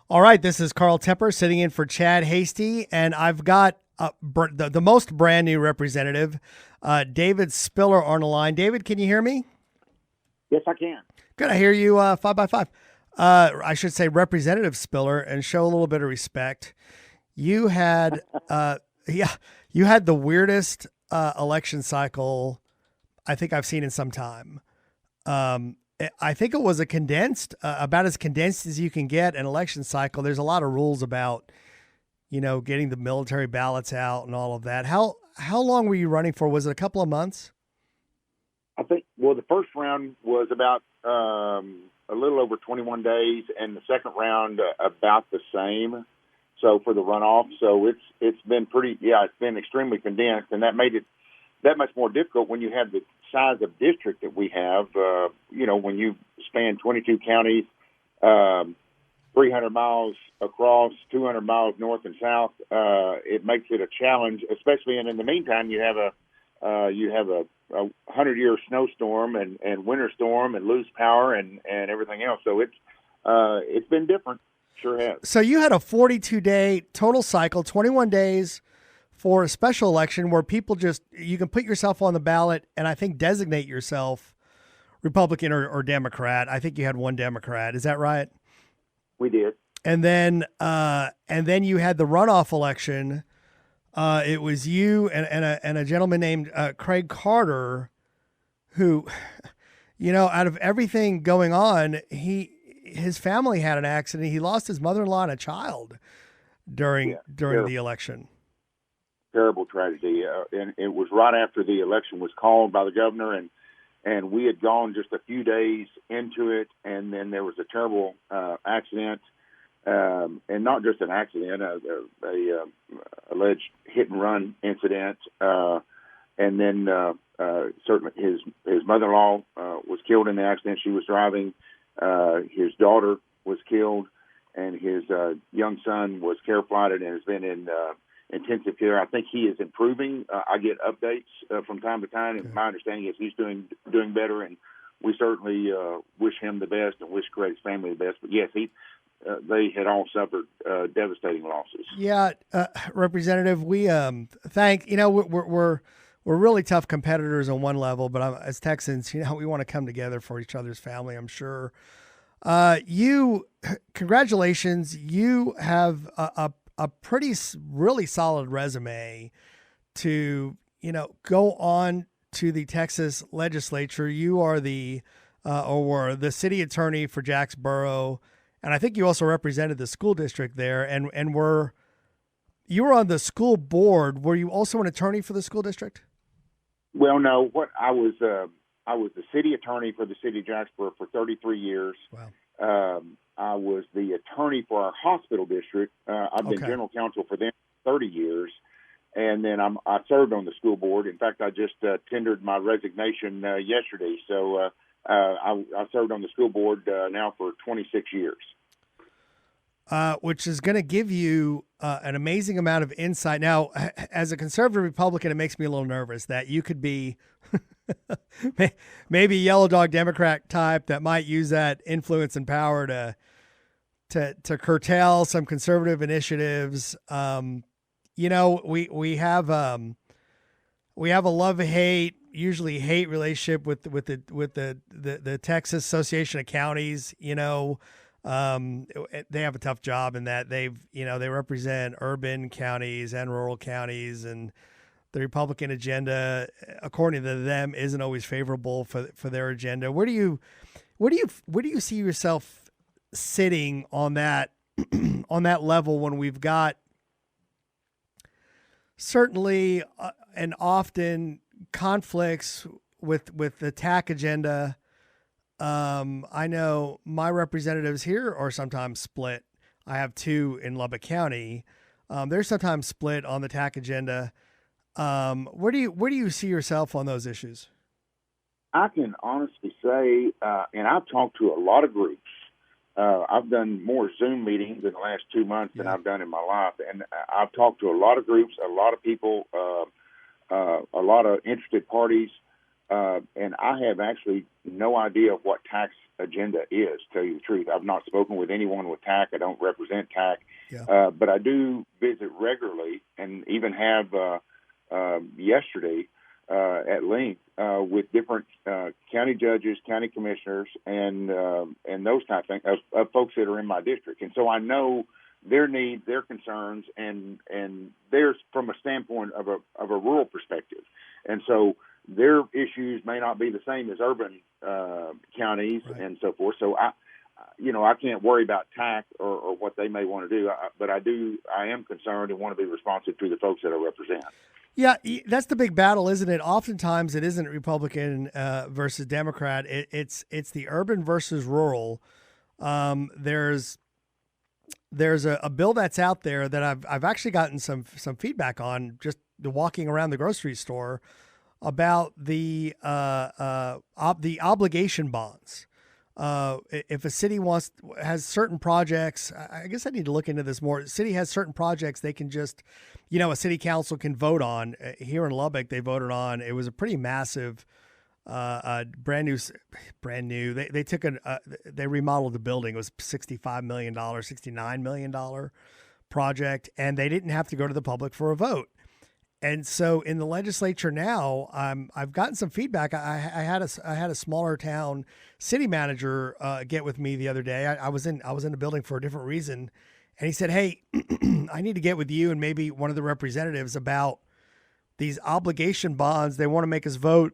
All right, this is Carl Tepper sitting in for Chad Hasty, and I've got the most brand new representative, David Spiller, on the line. David, can you hear me? Yes, I can. Good, I hear you 5x5. I should say Representative Spiller, and show a little bit of respect. You had, you had the weirdest election cycle I think I've seen in some time. I think it was a condensed, about as condensed as you can get an election cycle. There's a lot of rules about, getting the military ballots out and all of that. How long were you running for? Was it a couple of months? I think, well, the first round was about a little over 21 days, and the second round about the same. So for the runoff, so it's been it's been extremely condensed, and that made it that much more difficult when you have the size of district that we have. When you span 22 counties, 300 miles across, 200 miles north and south, it makes it a challenge, especially. And in the meantime, you have a 100-year snowstorm and winter storm and lose power and everything else. So it's been different. Sure has. So you had a 42-day total cycle, 21 days for a special election where people you can put yourself on the ballot and I think designate yourself Republican or Democrat. I think you had one Democrat. Is that right? We did. And then you had the runoff election. It was you and a gentleman named Craig Carter, who, out of everything going on, his family had an accident. He lost his mother-in-law and a child during the election. Terrible tragedy. And it was right after the election was called by the governor, and we had gone just a few days into it, and then there was a terrible accident, and not just an accident, a alleged hit-and-run incident, and then certainly his mother-in-law was killed in the accident. She was driving. His daughter was killed, and his young son was care flighted and has been in intensive care. I think he is improving. I get updates from time to time, and my understanding is he's doing better, and we certainly wish him the best and wish Craig's family the best. But yes, they had all suffered devastating losses. Yeah, Representative, we we're really tough competitors on one level, but as Texans, we want to come together for each other's family, I'm sure. Congratulations. You have a really solid resume to, go on to the Texas legislature. You are the city attorney for Jacksboro. And I think you also represented the school district there and you were on the school board. Were you also an attorney for the school district? Well, no, I was the city attorney for the city of Jacksboro for 33 years. Wow. I was the attorney for our hospital district. I've been general counsel for them for 30 years. And then I served on the school board. In fact, I just tendered my resignation yesterday. So I served on the school board now for 26 years. Which is going to give you an amazing amount of insight. Now, as a conservative Republican, it makes me a little nervous that you could be maybe a yellow dog Democrat type that might use that influence and power to curtail some conservative initiatives. We have a love-hate, usually hate relationship with the Texas Association of Counties. They have a tough job in that they represent urban counties and rural counties, and the Republican agenda, according to them, isn't always favorable for their agenda. Where do you see yourself sitting on that on that level when we've got certainly and often conflicts with the TAC agenda? I know my representatives here are sometimes split. I have two in Lubbock County. They're sometimes split on the TAC agenda. Where do you see yourself on those issues? I can honestly say, and I've talked to a lot of groups. I've done more Zoom meetings in the last 2 months than I've done in my life, and I've talked to a lot of groups, a lot of people, a lot of interested parties. And I have actually no idea what tax agenda is, to tell you the truth. I've not spoken with anyone with TAC. I don't represent TAC, but I do visit regularly, and even have yesterday at length with different county judges, county commissioners, and those type of things of folks that are in my district. And so I know their needs, their concerns, and theirs from a standpoint of a rural perspective. And so their issues may not be the same as urban counties and so forth. So I can't worry about TAC or what they may want to do, but I am concerned and want to be responsive to the folks that I represent. Yeah, that's the big battle, isn't it? Oftentimes it isn't Republican versus Democrat. It's the urban versus rural. There's a bill that's out there that I've actually gotten some feedback on just walking around the grocery store about the obligation bonds. If a city has certain projects, I guess I need to look into this more. City has certain projects they can just, a city council can vote on. Here in Lubbock, they voted on. It was a pretty massive, brand new. They took they remodeled the building. It was $65 million, $69 million project, and they didn't have to go to the public for a vote. And so in the legislature now, I've gotten some feedback. I had a smaller town city manager get with me the other day. I was in the building for a different reason, and he said, "Hey, I need to get with you and maybe one of the representatives about these obligation bonds. They want to make us vote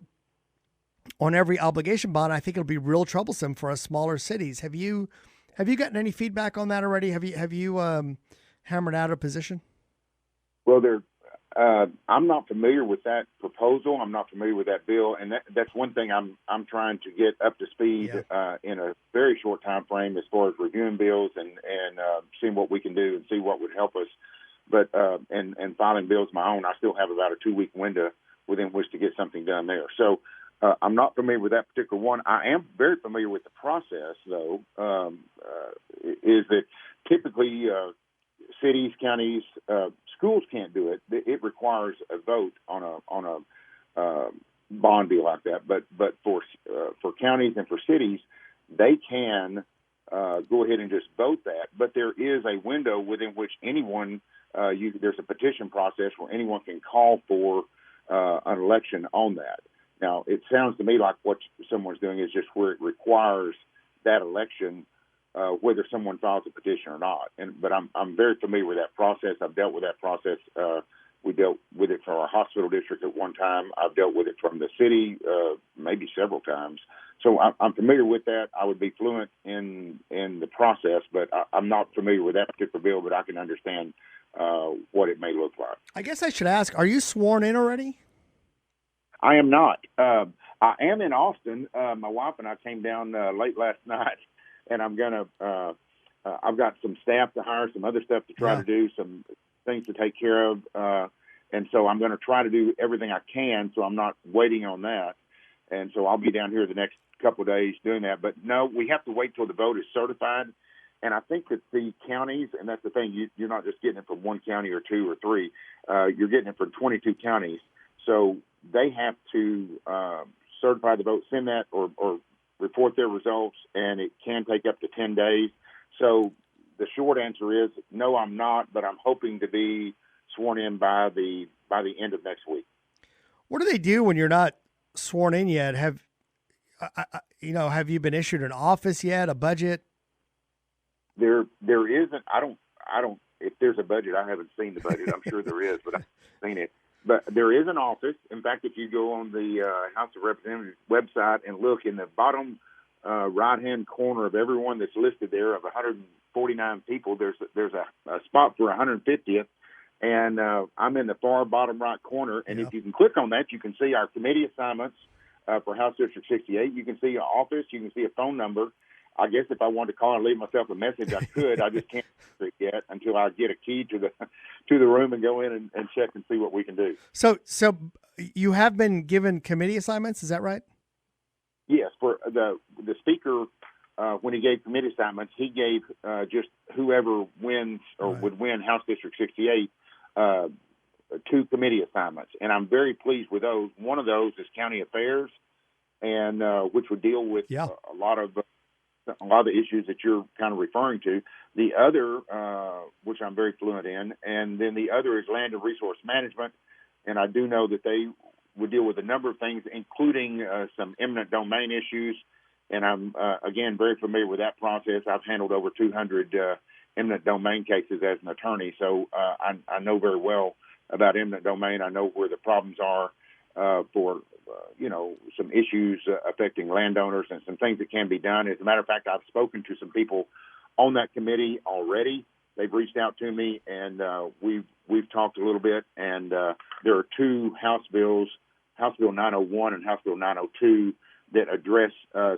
on every obligation bond. I think it'll be real troublesome for us smaller cities." Have you gotten any feedback on that already? Have you hammered out a position? Well, I'm not familiar with that proposal. I'm not familiar with that bill, and that's one thing I'm trying to get up to speed in a very short time frame as far as reviewing bills and seeing what we can do and see what would help us. But and filing bills of my own, I still have about a 2-week window within which to get something done there. So I'm not familiar with that particular one. I am very familiar with the process, though. Is that typically cities, counties, schools can't do it. It requires a vote on a bond deal like that. But for counties and for cities, they can go ahead and just vote that. But there is a window within which anyone there's a petition process where anyone can call for an election on that. Now, it sounds to me like what someone's doing is just where it requires that election, whether someone files a petition or not. But I'm very familiar with that process. I've dealt with that process. We dealt with it for our hospital district at one time. I've dealt with it from the city maybe several times. So I'm familiar with that. I would be fluent in the process, but I'm not familiar with that particular bill, but I can understand what it may look like. I guess I should ask, are you sworn in already? I am not. I am in Austin. My wife and I came down late last night, and I'm going to I've got some staff to hire, some other stuff to try to do, some things to take care of. And so I'm going to try to do everything I can, so I'm not waiting on that. And so I'll be down here the next couple of days doing that. But, no, we have to wait till the vote is certified. And I think that the counties, and that's the thing, you're not just getting it from one county or two or three. You're getting it from 22 counties. So they have to certify the vote, send that or report their results, and it can take up to 10 days. So the short answer is no, I'm not, but I'm hoping to be sworn in by the end of next week. What do they do when you're not sworn in yet? Have you been issued an office yet, a budget? There isn't. I don't. If there's a budget, I haven't seen the budget. I'm sure there is, but I haven't seen it. But there is an office. In fact, if you go on the House of Representatives website and look in the bottom right-hand corner of everyone that's listed there of 149 people, there's a spot for 150th, and I'm in the far bottom right corner. And if you can click on that, you can see our committee assignments for House District 68. You can see an office. You can see a phone number. I guess if I wanted to call and leave myself a message, I could. I just can't do it yet until I get a key to the room and go in and check and see what we can do. So you have been given committee assignments, is that right? Yes, for the speaker, when he gave committee assignments, he gave just whoever wins or would win House District 68 2 committee assignments, and I'm very pleased with those. One of those is county affairs, and which would deal with a lot of a lot of the issues that you're kind of referring to. The other, which I'm very fluent in, and then the other is land and resource management. And I do know that they would deal with a number of things, including some eminent domain issues. And I'm, again, very familiar with that process. I've handled over 200 eminent domain cases as an attorney, so I know very well about eminent domain. I know where the problems are for, some issues affecting landowners and some things that can be done. As a matter of fact, I've spoken to some people on that committee already. They've reached out to me, and we've talked a little bit. And there are two House bills, House Bill 901 and House Bill 902, that address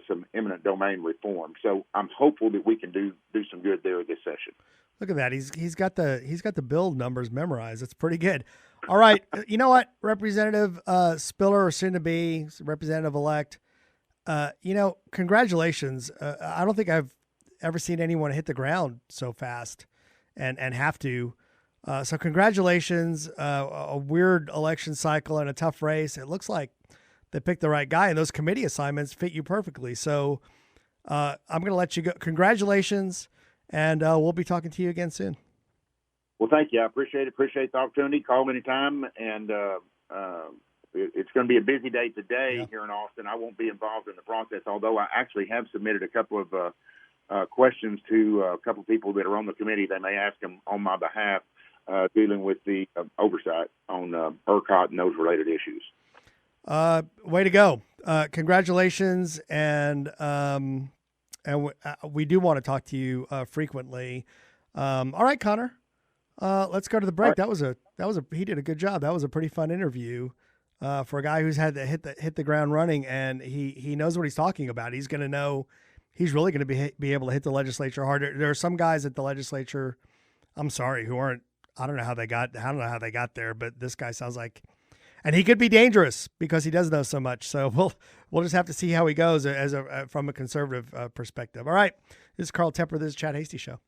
some eminent domain reform. So I'm hopeful that we can do some good there this session. Look at that. He's got the bill numbers memorized. It's pretty good. All right. You know what, Representative Spiller, or soon to be Representative-elect, congratulations. I don't think I've ever seen anyone hit the ground so fast and have to. So congratulations. A weird election cycle and a tough race. It looks like they picked the right guy, and those committee assignments fit you perfectly. So I'm going to let you go. Congratulations, and we'll be talking to you again soon. Well, thank you. I appreciate it. Appreciate the opportunity. Call anytime, and it's going to be a busy day today here in Austin. I won't be involved in the process, although I actually have submitted a couple of questions to a couple of people that are on the committee. They may ask them on my behalf, dealing with the oversight on ERCOT and those related issues. Way to go. Congratulations. And we do want to talk to you frequently. All right, Connor, let's go to the break. Right. He did a good job. That was a pretty fun interview, for a guy who's had to hit the ground running, and he knows what he's talking about. He's going to know, he's really going to be able to hit the legislature harder. There are some guys at the legislature, I'm sorry, who aren't, I don't know how they got there, but this guy sounds like, and he could be dangerous because he does know so much. So we'll just have to see how he goes from a conservative perspective. All right. This is Carl Tepper. This is Chad Hasty Show.